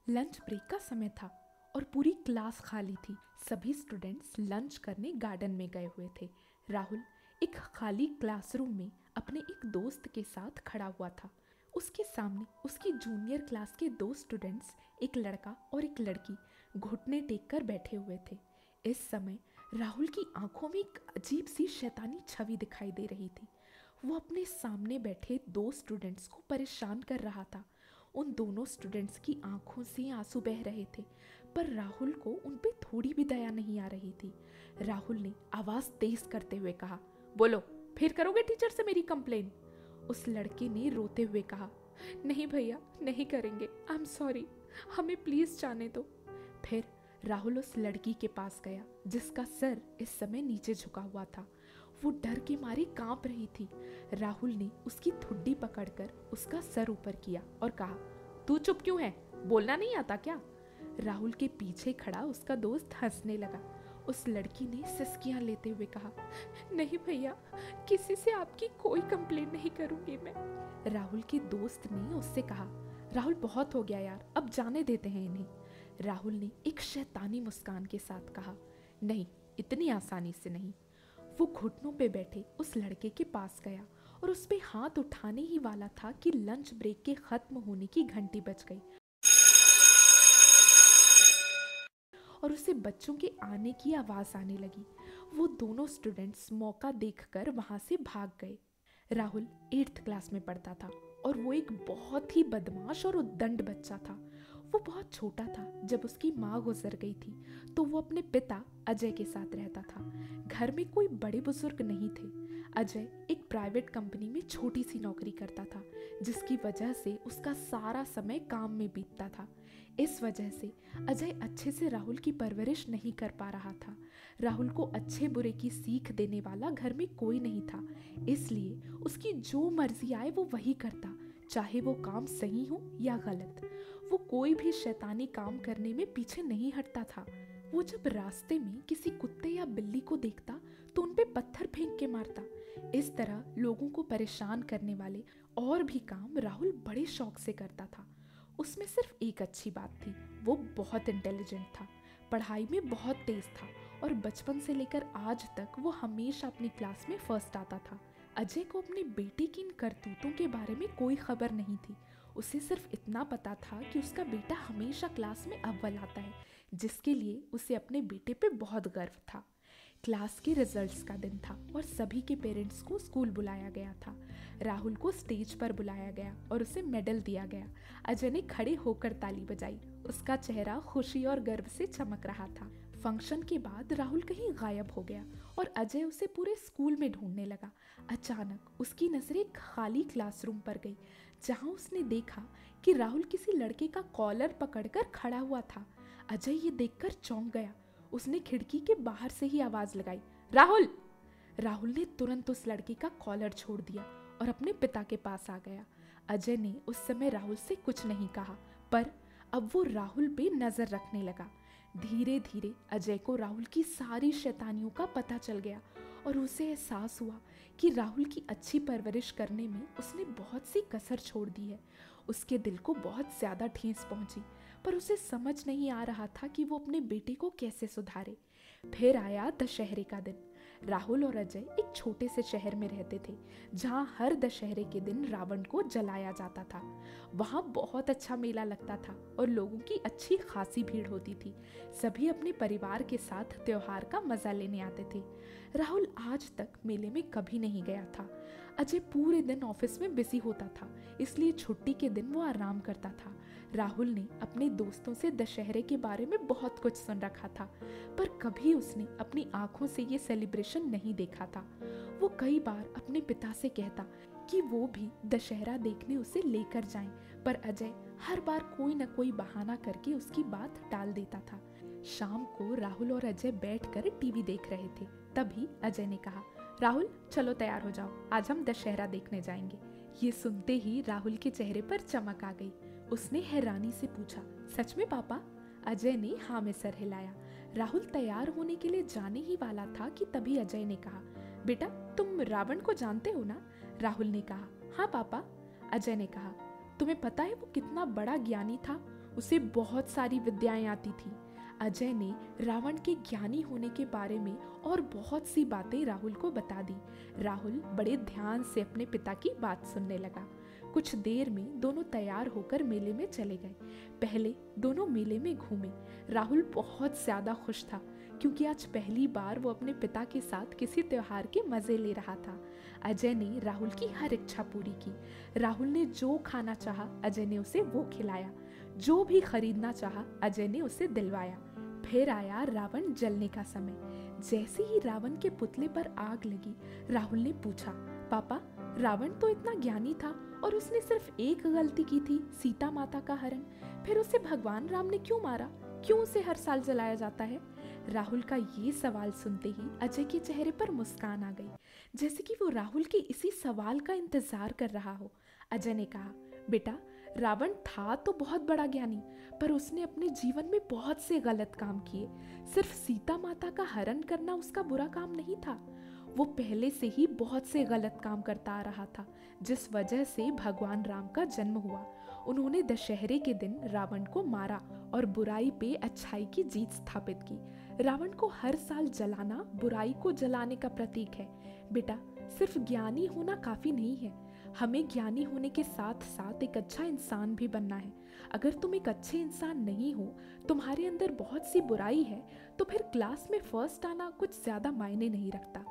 Lunch break का समय था और पूरी क्लास खाली थी। सभी स्टूडेंट्स लंच करने गार्डन में गए हुए थे। राहुल एक खाली क्लासरूम में अपने एक दोस्त के साथ खड़ा हुआ था। उसके सामने उसकी जूनियर क्लास के दो स्टूडेंट्स, एक लड़का और एक लड़की, घुटने टेक कर बैठे हुए थे। इस समय राहुल की आंखों में एक अजीब सी शैतानी छवि दिखाई दे रही थी। वो अपने सामने बैठे दो स्टूडेंट्स को परेशान कर रहा था। उन दोनों स्टूडेंट्स की आंखों से आंसू बह रहे थे, पर राहुल को उन पे थोड़ी भी दया नहीं आ रही थी। राहुल ने आवाज तेज करते हुए कहा, बोलो, फिर करोगे टीचर से मेरी कंप्लेन? उस लड़के ने रोते हुए कहा, नहीं भैया, नहीं करेंगे, आई एम सॉरी, हमें प्लीज जाने दो। फिर राहुल उस लड़की के पास गया जिसका सर इस समय नीचे झुका हुआ था। वो डर के मारे कांप रही थी। राहुल ने उसकी ठुड्डी पकड़कर उसका सर ऊपर किया और कहा, तू चुप क्यों है? बोलना नहीं आता क्या? राहुल के पीछे खड़ा उसका दोस्त हंसने लगा। उस लड़की ने सिसकियां लेते हुए कहा, नहीं भैया, किसी से आपकी कोई कंप्लेंट नहीं करूंगी मैं। राहुल के दोस्त ने उससे कहा, राहुल बहुत हो गया यार, अब जाने देते हैं इन्हें। राहुल ने एक शैतानी मुस्कान के साथ कहा, नहीं, इतनी आसानी से नहीं। वो घुटनों पे बैठे उस लड़के के पास गया और उस पे हाथ उठाने ही वाला था कि लंच ब्रेक के खत्म होने की घंटी बज गई और उसे बच्चों के आने की आवाज आने लगी। वो दोनों स्टूडेंट्स मौका देखकर वहां से भाग गए। राहुल 8th क्लास में पढ़ता था और वो एक बहुत ही बदमाश और उद्दंड बच्चा था। वो बहुत छोटा था जब उसकी माँ गुजर गई थी, तो वो अपने पिता अजय के साथ रहता था। घर में कोई बड़े बुजुर्ग नहीं थे। अजय एक प्राइवेट कंपनी में छोटी सी नौकरी करता था, जिसकी वजह से उसका सारा समय काम में बीतता था। इस वजह से अजय अच्छे से राहुल की परवरिश नहीं कर पा रहा था। राहुल को अच्छे बुरे की सीख देने वाला घर में कोई नहीं था, इसलिए उसकी जो मर्जी आए वो वही करता, चाहे वो काम सही हो या गलत। वो कोई भी शैतानी काम करने में पीछे नहीं हटता था। वो जब रास्ते में किसी कुत्ते या बिल्ली को देखता तो उन पे पत्थर फेंक के मारता। इस तरह लोगों को परेशान करने वाले और भी काम राहुल बड़े शौक से करता था। उसमें सिर्फ एक अच्छी बात थी, वो बहुत इंटेलिजेंट था, पढ़ाई में बहुत तेज था और बचपन से लेकर आज तक वो हमेशा अपनी क्लास में फर्स्ट आता था। अजय को अपने बेटे की इन करतूतों के बारे में कोई खबर नहीं थी। उसे सिर्फ इतना पता था कि उसका बेटा हमेशा क्लास में अव्वल आता है, जिसके लिए उसे अपने बेटे पे बहुत गर्व था। क्लास के रिजल्ट्स का दिन था और सभी के पेरेंट्स को स्कूल बुलाया गया था। राहुल को स्टेज पर बुलाया गया और उसे मेडल दिया गया। अजय ने खड़े होकर ताली बजाई। उसका चेहरा खुशी और गर्व से चमक रहा था। फंक्शन के बाद राहुल कहीं गायब हो गया और अजय उसे पूरे स्कूल में ढूंढने लगा। अचानक उसकी नजर एक खाली क्लासरूम पर गई, जहां उसने देखा कि राहुल किसी लड़के का कॉलर पकड़कर खड़ा हुआ था। अजय ये देखकर चौंक गया। उसने खिड़की के बाहर से ही आवाज लगाई, राहुल! राहुल ने तुरंत उस लड़के का कॉलर छोड़ दिया और अपने पिता के पास आ गया। अजय ने उस समय राहुल से कुछ नहीं कहा, पर अब वो राहुल पे नजर रखने लगा। धीरे धीरे अजय को राहुल की सारी शैतानियों का पता चल गया और उसे एहसास हुआ कि राहुल की अच्छी परवरिश करने में उसने बहुत सी कसर छोड़ दी है। उसके दिल को बहुत ज्यादा ठेस पहुंची, पर उसे समझ नहीं आ रहा था कि वो अपने बेटे को कैसे सुधारे। फिर आया दशहरे का दिन। राहुल और अजय एक छोटे से शहर में रहते थे, जहां हर दशहरे के दिन रावण को जलाया जाता था। वहां बहुत अच्छा मेला लगता था और लोगों की अच्छी खासी भीड़ होती थी। सभी अपने परिवार के साथ त्योहार का मजा लेने आते थे। राहुल आज तक मेले में कभी नहीं गया था। अजय पूरे दिन ऑफिस में बिजी होता था, इसलिए छुट्टी के दिन वो आराम करता था। राहुल ने अपने दोस्तों से दशहरे के बारे में बहुत कुछ सुन रखा था, पर कभी उसने अपनी आंखों से ये सेलिब्रेशन नहीं देखा था। वो कई बार अपने पिता से कहता कि वो भी दशहरा देखने उसे लेकर जाएं, पर अजय हर बार कोई न कोई बहाना करके उसकी बात टाल देता था। शाम को राहुल और अजय बैठकर टीवी देख रहे थे। तभी अजय ने कहा, राहुल चलो तैयार हो जाओ, आज हम दशहरा देखने जाएंगे। ये सुनते ही राहुल के चेहरे पर चमक आ गई। उसने हैरानी से पूछा, सच में पापा? अजय ने हाँ में सर हिलाया। राहुल तैयार होने के लिए जाने ही वाला था कि तभी अजय ने कहा, बेटा तुम रावण को जानते हो ना? राहुल ने कहा, हाँ पापा। अजय ने कहा, तुम्हें पता है वो कितना बड़ा ज्ञानी था? उसे बहुत सारी विद्याएं आती थी। अजय ने रावण के ज्ञानी होने के बारे में और बहुत सी बातें राहुल को बता दी। राहुल बड़े ध्यान से अपने पिता की बात सुनने लगा। कुछ देर में दोनों तैयार होकर मेले में चले गए। पहले दोनों मेले में घूमे। राहुल बहुत ज्यादा खुश था क्योंकि आज पहली बार वो अपने पिता के साथ किसी त्योहार के मजे ले रहा था। अजय ने राहुल की हर इच्छा पूरी की। राहुल ने जो खाना चाहा अजय ने उसे वो खिलाया। जो भी खरीदना चाहा अजय ने उसे दिलवाया। फिर आया रावण जलने का समय। जैसे ही रावण के पुतले पर आग लगी, राहुल ने पूछा, पापा, रावण तो इतना ज्ञानी था और उसने सिर्फ एक गलती की थी, सीता माता का हरण। फिर उसे भगवान राम ने क्यों मारा? क्यों उसे हर साल जलाया जाता है? राहुल का ये सवाल सुनते ही अजय के चेहरे पर मुस्कान आ गई, जैसे कि वो राहुल के इसी सवाल का इंतजार कर रहा हो। अजय ने कहा, बेटा, रावण था तो बहुत बड़ा ज्ञानी, पर उसने अपने जीवन में बहुत से गलत काम किए। सिर्फ सीता माता का हरण करना उसका बुरा काम नहीं था। वो पहले से ही बहुत से गलत काम करता आ रहा था, जिस वजह से भगवान राम का जन्म हुआ। उन्होंने दशहरे के दिन रावण को मारा और बुराई पे अच्छाई की जीत स्थापित की। रावण को हर साल जलाना बुराई को जलाने का प्रतीक है। बेटा, सिर्फ ज्ञानी होना काफी नहीं है, हमें ज्ञानी होने के साथ साथ एक अच्छा इंसान भी बनना है। अगर तुम एक अच्छे इंसान नहीं हो, तुम्हारे अंदर बहुत सी बुराई है, तो फिर क्लास में फर्स्ट आना कुछ ज्यादा मायने नहीं रखता।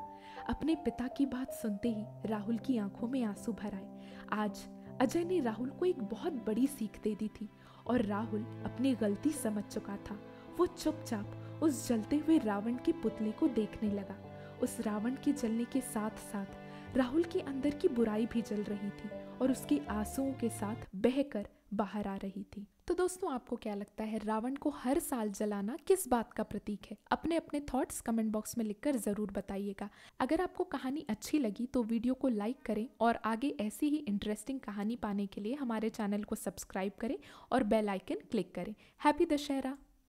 अपने पिता की बात सुनते ही राहुल की आंखों में आंसू भर आए। आज अजय ने राहुल को एक बहुत बड़ी सीख दे दी थी और राहुल अपनी गलती समझ चुका था। वो चुपचाप उस जलते हुए रावण के पुतले को देखने लगा। उस रावण के जलने के साथ साथ राहुल के अंदर की बुराई भी जल रही थी और उसके आंसुओं के साथ बहकर बाहर आ रही थी। तो दोस्तों, आपको क्या लगता है, रावण को हर साल जलाना किस बात का प्रतीक है? अपने अपने थॉट्स कमेंट बॉक्स में लिखकर जरूर बताइएगा। अगर आपको कहानी अच्छी लगी तो वीडियो को लाइक करें और आगे ऐसी ही इंटरेस्टिंग कहानी पाने के लिए हमारे चैनल को सब्सक्राइब करें और बेल आइकन क्लिक करें। हैप्पी दशहरा।